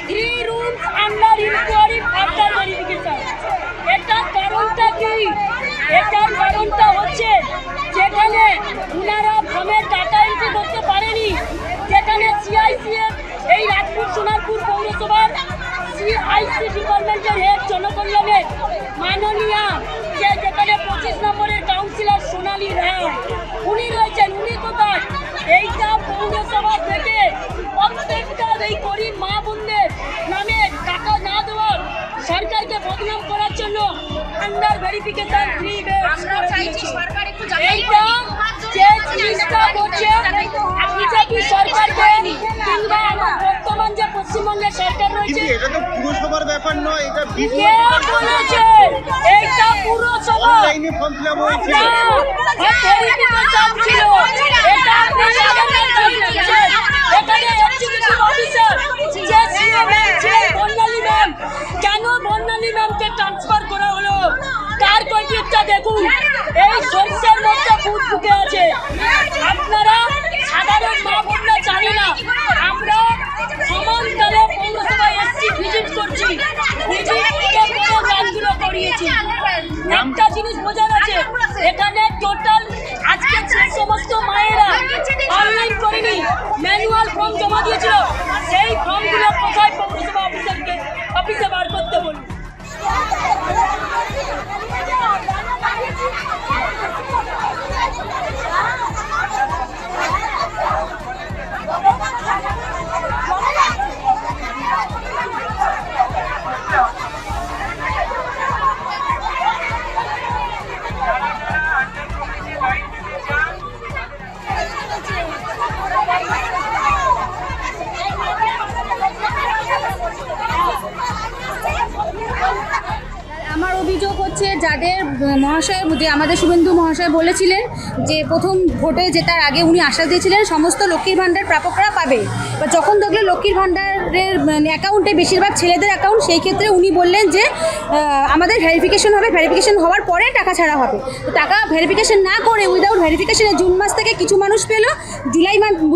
3 rooms under inquiry after verification. এটার কারণটা কি? এটার কারণটা হচ্ছে যেখানে উনারা ফর্মের ডাটা এন্ট্রি করতে পারেনি, যেখানে সিআইসিএফ এই রাজপুর সোনারপুর পৌরসভার সিআইসি ডিপার্টমেন্টের হেড জনকল্যাণের মাননীয়া যেখানে 25 নম্বরের কাউন্সিলর সোনালী রায় উনি রয়েছেন, উনি কোথায়? এইটা পৌরসভা থেকে প্রত্যেকটা এই গরিব মা বোনদের নামে টাকা না দেওয়ার, সরকারকে বদনাম করার জন্য আন্ডার ভেরিফিকেশন ফ্রি আমরা চাইছি সরকার একটু এইটা যে জিনিসটা করছে বিজেপি সরকারকে কিংবা বর্তমান যে পশ্চিমবঙ্গের সরকার রয়েছে, এটা তো পুরসভার ব্যাপার নয়, এটা কে বলেছে এইটা পুরসভা অনলাইনে ফর্ম ফিলআপ হয়েছে। ভেরিফিকেশন ছিল, এটা আপনারা জানেন। এখানে এক্সিকিউটিভ অফিসার যে সিএম ছিলেন বর্ণালী ম্যাম, কেন বর্ণালী ম্যামকে ট্রান্সফার করা হলো তার কৈফিয়তটা দেখুন। এই সরষের মধ্যে ভূত ঢুকে আছে। আপনারা সাধারণ মা বোনরা জানি না, আমরা সমানতালে পৌরসভায় এসছি, ভিজিট করছি, ভিজিট করে পুরো কাজগুলো করিয়েছি। একটা জিনিস বোঝার আছে, এখানে টোটাল আজকে যে সমস্ত মায়েরা অনলাইন করেনি ম্যানুয়াল ফর্ম জমা দিয়েছিল, সেই ফর্মগুলো কোথায় পৌরসভা অফিসারকে অফিসে বার করতে বলুন। আমার অভিযোগ হচ্ছে যাদের মহাশয় যে আমাদের শুভেন্দু মহাশয় বলেছিলেন যে প্রথম ভোটে জেতার আগে উনি আশ্বাস দিয়েছিলেন সমস্ত লক্ষ্মীর ভাণ্ডার প্রাপকরা পাবে, বা যখন দেখলো লক্ষ্মীর ভাণ্ডারের অ্যাকাউন্টে বেশিরভাগ ছেলেদের অ্যাকাউন্ট, সেই ক্ষেত্রে উনি বললেন যে আমাদের ভেরিফিকেশন হবে, ভেরিফিকেশন হওয়ার পরে টাকা ছাড়া হবে। তো টাকা ভেরিফিকেশন না করে উইদাউট ভেরিফিকেশনে জুন মাস থেকে কিছু মানুষ পেলো,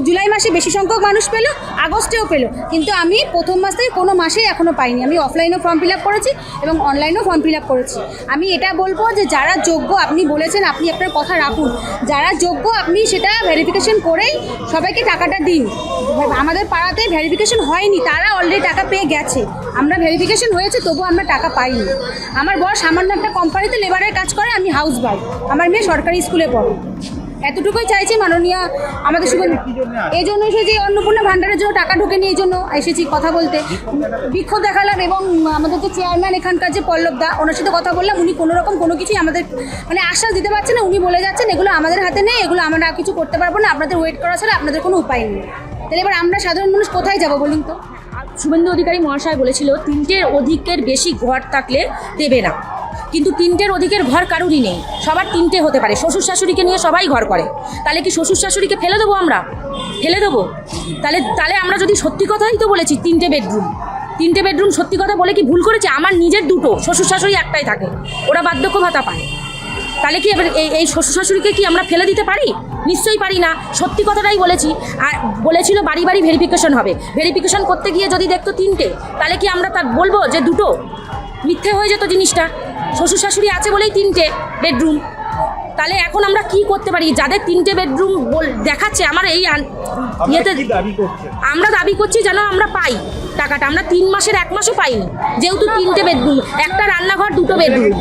জুলাই মাসে বেশি সংখ্যক মানুষ পেলো, আগস্টেও পেলো, কিন্তু আমি প্রথম মাস থেকে কোনো মাসেই এখনও পাইনি। আমি অফলাইনেও ফর্ম ফিল আপ করেছি এবং অনলাইনেও ফর্ম ফিল আপ করেছি। আমি এটা বলবো যে যারা যোগ্য, আপনি বলেছেন, আপনি আপনার কথা রাখুন, যারা যোগ্য আপনি সেটা ভেরিফিকেশন করেই সবাইকে টাকাটা দিন। আমাদের পাড়াতে ভেরিফিকেশন হয়নি, তারা অলরেডি টাকা পেয়ে গেছে, আমরা ভেরিফিকেশন হয়েছে তবু আমরা টাকা পাইনি। আমার বর সামান্য একটা কোম্পানিতে লেবারের কাজ করে, আমি হাউস ওয়াইফ, আমার মেয়ে সরকারি স্কুলে পড়ে। এতটুকুই চাইছি মাননীয়া আমাদের শুভেন্দু, এই জন্য এসেছি অন্নপূর্ণা ভাণ্ডারের জন্য টাকা ঢুকেনি, এই জন্য এসেছি কথা বলতে, বিক্ষোভ দেখালাম। এবং আমাদের যে চেয়ারম্যান এখানকার যে পল্লব দা, ওনার সাথে কথা বললাম, উনি কোনো রকম কোনো কিছুই আমাদের মানে আশ্বাস দিতে পারছেন না। উনি বলে যাচ্ছেন এগুলো আমাদের হাতে নেই, এগুলো আমরা কিছু করতে পারবো না, আপনাদের ওয়েট করা ছাড়া আপনাদের কোনো উপায় নেই। তাহলে এবার আমরা সাধারণ মানুষ কোথায় যাবো বলুন তো? শুভেন্দু অধিকারী মহাশয় বলেছিল 3টের অধিকের বেশি ঘর থাকলে দেবে না, কিন্তু 3টের অধিকের ঘর কারুরই নেই, সবার 3টে হতে পারে। শ্বশুর শাশুড়িকে নিয়ে সবাই ঘর করে, তাহলে কি শ্বশুর শাশুড়িকে ফেলে দেবো? আমরা ফেলে দেবো? তাহলে আমরা যদি সত্যি কথাই তো বলেছি 3টে বেডরুম সত্যি কথা বলে কি ভুল করেছে? আমার নিজের 2টো, শ্বশুর শাশুড়ি একটাই থাকে, ওরা বার্ধক্য ভাতা পায়, তাহলে কি এবার এই শ্বশুর শাশুড়িকে কি আমরা ফেলে দিতে পারি? নিশ্চয়ই পারি না। সত্যি কথাটাই বলেছি। আর বলেছিল বাড়ি বাড়ি ভেরিফিকেশন হবে, ভেরিফিকেশন করতে গিয়ে যদি দেখতো 3টে, তাহলে কি আমরা তা বলবো যে 2টো? মিথ্যে হয়ে যেত জিনিসটা। শ্বশুর শাশুড়ি আছে বলেই 3টে বেডরুম। তাহলে এখন আমরা কি করতে পারি? যাদের 3টে বেডরুম দেখাচ্ছে, আমার এই ইয়েতে আমরা দাবি করছি যেন আমরা পাই টাকাটা। আমরা 3 মাসের 1 মাসও পাইনি, যেহেতু 3টে বেডরুম, একটা রান্নাঘর, 2টো বেডরুম।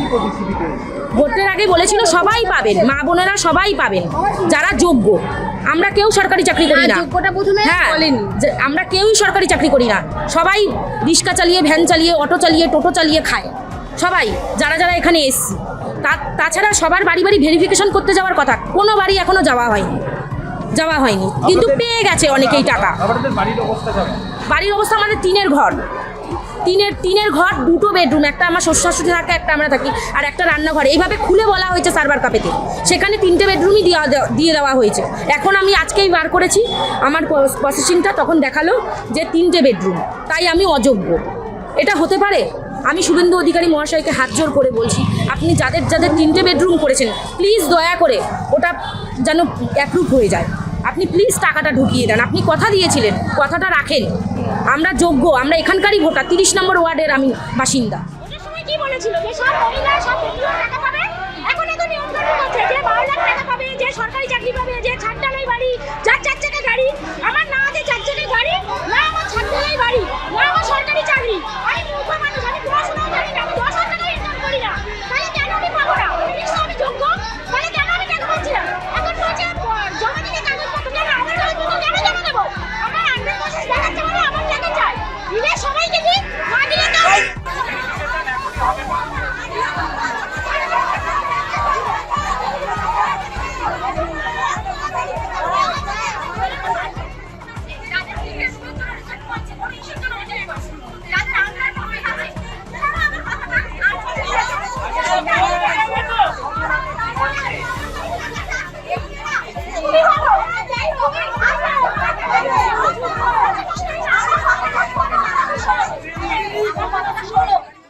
ভোটের আগে বলেছিল সবাই পাবেন, মা বোনেরা সবাই পাবেন যারা যোগ্য। আমরা কেউ সরকারি চাকরি করি না, হ্যাঁ আমরা কেউই সরকারি চাকরি করি না, সবাই রিক্সা চালিয়ে, ভ্যান চালিয়ে, অটো চালিয়ে, টোটো চালিয়ে খায় সবাই, যারা যারা এখানে এসছি। তাছাড়া সবার বাড়ি বাড়ি ভেরিফিকেশন করতে যাওয়ার কথা, কোনো বাড়ি এখনো যাওয়া হয়নি, কিন্তু পেয়ে গেছে অনেকেই টাকা। বাড়ির অবস্থা আমাদের টিনের ঘর, 2টো বেডরুম, একটা আমার শ্বশুর শাশুড়ি থাকে, একটা আমরা থাকি, আর একটা রান্নাঘর। এইভাবে খুলে বলা হয়েছে সার্ভার কাপেতে, সেখানে 3টে বেডরুমই দিয়ে দেওয়া হয়েছে। এখন আমি আজকেই বার করেছি আমার প্রসেসিংটা, তখন দেখালো যে 3টে বেডরুম, তাই আমি অযোগ্য। এটা হতে পারে? আমি শুভেন্দু অধিকারী মহাশয়কে হাত জোর করে বলছি, আপনি যাদের 3টে বেডরুম করেছেন, প্লিজ দয়া করে ওটা যেন অ্যাপ্রুভ হয়ে যায়। আপনি প্লিজ টাকাটা ঢুকিয়ে দেন। আপনি কথা দিয়েছিলেন, কথাটা রাখেন। আমরা যোগ্য, আমরা এখানকারই ভোটার, 30 নম্বর ওয়ার্ডের আমি বাসিন্দা। ওদের সময় কি বলেছিল যে সব মহিলা সব বেটিও টাকা পাবে, এখন এত নিয়ম কানুন করছে যে 12 লাখ টাকা পাবে, যে সরকারি চাকরি পাবে, যে ছাদঢালাই বাড়ি, যার 4 চাকা গাড়ি। আমার না আছে 4 চাকা গাড়ি, না আমার ছাদঢালাই বাড়ি, না আমার সরকারি চাকরি।